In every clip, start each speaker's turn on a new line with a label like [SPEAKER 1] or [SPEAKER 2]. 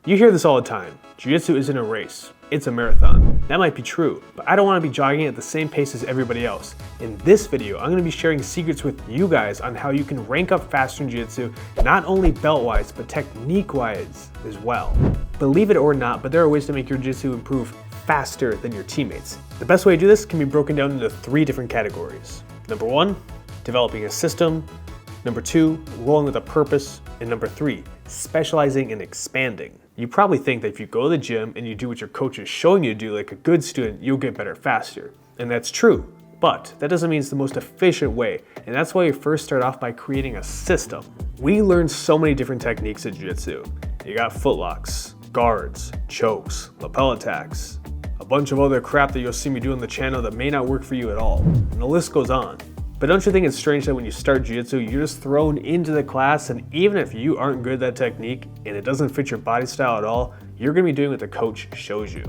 [SPEAKER 1] You hear this all the time. Jiu-Jitsu isn't a race, it's a marathon. That might be true, but I don't want to be jogging at the same pace as everybody else. In this video, I'm going to be sharing secrets with you guys on how you can rank up faster in Jiu-Jitsu, not only belt-wise, but technique-wise as well. Believe it or not, but there are ways to make your Jiu-Jitsu improve faster than your teammates. The best way to do this can be broken down into 3 different categories. Number 1, developing a system. Number 2, rolling with a purpose. And number 3, specializing and expanding. You probably think that if you go to the gym and you do what your coach is showing you to do like a good student, you'll get better faster. And that's true, but that doesn't mean it's the most efficient way. And that's why you first start off by creating a system. We learned so many different techniques in Jiu-Jitsu. You got footlocks, guards, chokes, lapel attacks, a bunch of other crap that you'll see me do on the channel that may not work for you at all. And the list goes on. But don't you think it's strange that when you start Jiu-Jitsu, you're just thrown into the class, and even if you aren't good at that technique and it doesn't fit your body style at all, you're gonna be doing what the coach shows you.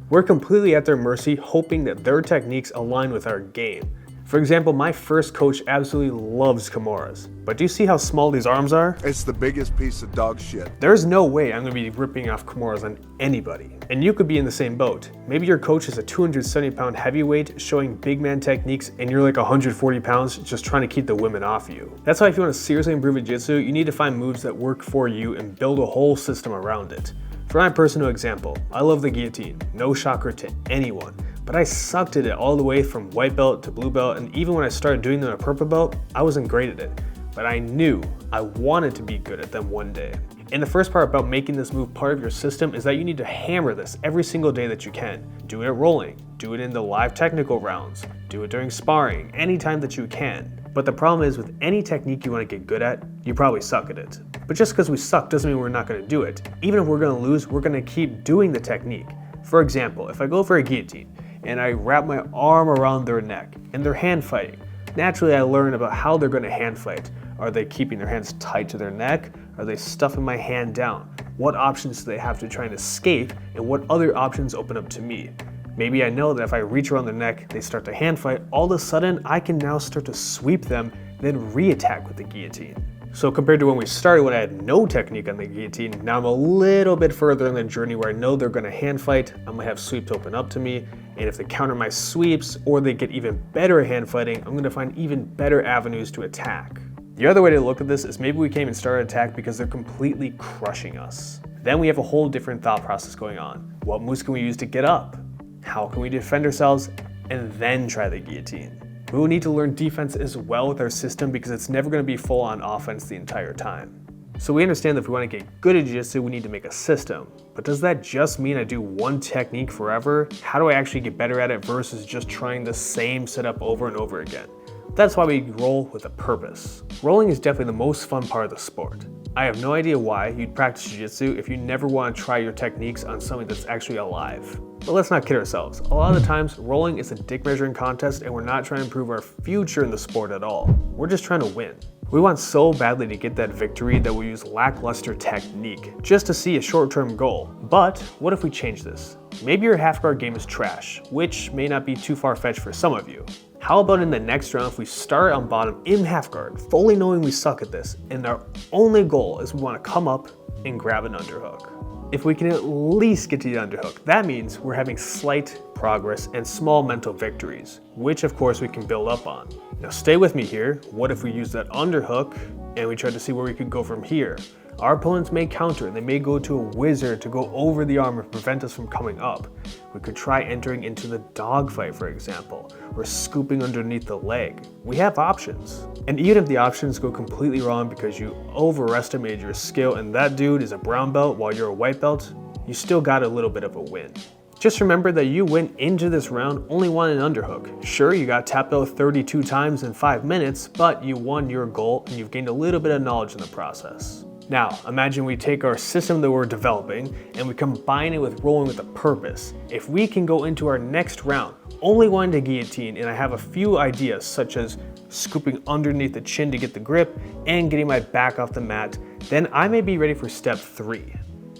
[SPEAKER 1] We're completely at their mercy, hoping that their techniques align with our game. For example, my first coach absolutely loves Kimuras, but do you see how small these arms are?
[SPEAKER 2] It's the biggest piece of dog shit.
[SPEAKER 1] There's no way I'm gonna be ripping off Kimuras on anybody. And you could be in the same boat. Maybe your coach is a 270-pound heavyweight showing big man techniques and you're like 140 pounds just trying to keep the women off you. That's why if you wanna seriously improve in Jiu-Jitsu, you need to find moves that work for you and build a whole system around it. For my personal example, I love the guillotine, no shocker to anyone. But I sucked at it all the way from white belt to blue belt, and even when I started doing them at purple belt, I wasn't great at it. But I knew I wanted to be good at them one day. And the first part about making this move part of your system is that you need to hammer this every single day that you can. Do it at rolling, do it in the live technical rounds, do it during sparring, anytime that you can. But the problem is with any technique you want to get good at, you probably suck at it. But just because we suck doesn't mean we're not going to do it. Even if we're going to lose, we're going to keep doing the technique. For example, if I go for a guillotine, and I wrap my arm around their neck, and they're hand fighting. Naturally, I learn about how they're going to hand fight. Are they keeping their hands tight to their neck? Are they stuffing my hand down? What options do they have to try and escape, and what other options open up to me? Maybe I know that if I reach around their neck, they start to hand fight, all of a sudden I can now start to sweep them, then re-attack with the guillotine. So compared to when we started, when I had no technique on the guillotine, now I'm a little bit further in the journey where I know they're gonna hand fight, I'm gonna have sweeps open up to me, and if they counter my sweeps or they get even better at hand fighting, I'm gonna find even better avenues to attack. The other way to look at this is maybe we can't even start an attack because they're completely crushing us. Then we have a whole different thought process going on. What moves can we use to get up? How can we defend ourselves? And then try the guillotine. We will need to learn defense as well with our system because it's never going to be full on offense the entire time. So we understand that if we want to get good at Jiu-Jitsu, we need to make a system. But does that just mean I do one technique forever? How do I actually get better at it versus just trying the same setup over and over again? That's why we roll with a purpose. Rolling is definitely the most fun part of the sport. I have no idea why you'd practice Jiu-Jitsu if you never want to try your techniques on something that's actually alive. But let's not kid ourselves. A lot of the times, rolling is a dick measuring contest and we're not trying to improve our future in the sport at all. We're just trying to win. We want so badly to get that victory that we use lackluster technique just to see a short-term goal. But what if we change this? Maybe your half guard game is trash, which may not be too far-fetched for some of you. How about in the next round if we start on bottom in half guard, fully knowing we suck at this, and our only goal is we want to come up and grab an underhook. If we can at least get to the underhook, that means we're having slight progress and small mental victories, which of course we can build up on. Now stay with me here. What if we use that underhook and we try to see where we could go from here? Our opponents may counter, they may go to a wizard to go over the arm and prevent us from coming up. We could try entering into the dogfight, for example, or scooping underneath the leg. We have options. And even if the options go completely wrong because you overestimated your skill and that dude is a brown belt while you're a white belt, you still got a little bit of a win. Just remember that you went into this round only wanting an underhook. Sure, you got tapped out 32 times in 5 minutes, but you won your goal and you've gained a little bit of knowledge in the process. Now, imagine we take our system that we're developing and we combine it with rolling with a purpose. If we can go into our next round only wanting to guillotine, and I have a few ideas such as scooping underneath the chin to get the grip and getting my back off the mat, then I may be ready for step 3.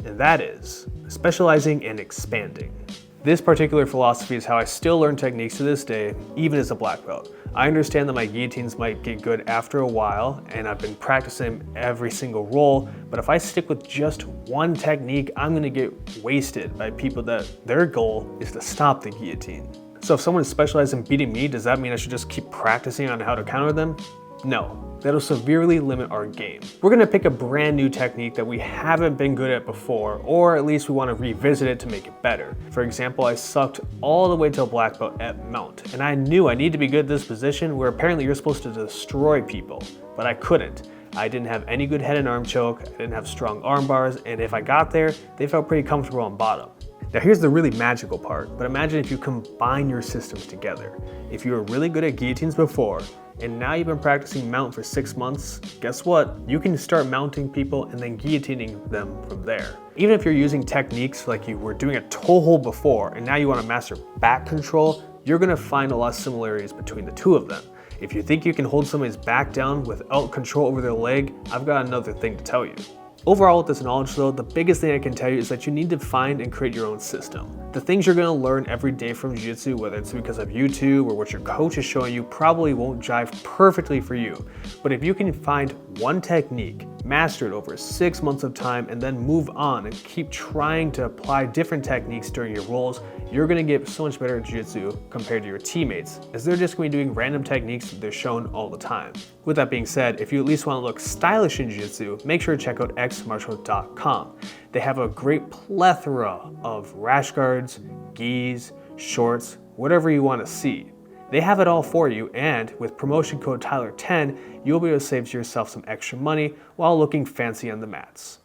[SPEAKER 1] And that is specializing and expanding. This particular philosophy is how I still learn techniques to this day, even as a black belt. I understand that my guillotines might get good after a while, and I've been practicing every single roll, but if I stick with just one technique, I'm gonna get wasted by people that their goal is to stop the guillotine. So if someone is specialized in beating me, does that mean I should just keep practicing on how to counter them? No. That'll severely limit our game. We're gonna pick a brand new technique that we haven't been good at before, or at least we wanna revisit it to make it better. For example, I sucked all the way to a black belt at mount, and I knew I needed to be good at this position where apparently you're supposed to destroy people, but I couldn't. I didn't have any good head and arm choke, I didn't have strong arm bars, and if I got there, they felt pretty comfortable on bottom. Now here's the really magical part, but imagine if you combine your systems together. If you were really good at guillotines before, and now you've been practicing mount for 6 months, guess what? You can start mounting people and then guillotining them from there. Even if you're using techniques like you were doing a toe hold before, and now you wanna master back control, you're gonna find a lot of similarities between the two of them. If you think you can hold somebody's back down without control over their leg, I've got another thing to tell you. Overall, with this knowledge though, the biggest thing I can tell you is that you need to find and create your own system. The things you're gonna learn every day from Jiu-Jitsu, whether it's because of YouTube or what your coach is showing you, probably won't jive perfectly for you. But if you can find one technique, master it over 6 months of time, and then move on and keep trying to apply different techniques during your rolls, you're gonna get so much better at Jiu-Jitsu compared to your teammates, as they're just gonna be doing random techniques that they're shown all the time. With that being said, if you at least wanna look stylish in Jiu-Jitsu, make sure to check out xmartial.com. They have a great plethora of rash guards, gis, shorts, whatever you wanna see. They have it all for you, and with promotion code Tyler10, you'll be able to save yourself some extra money while looking fancy on the mats.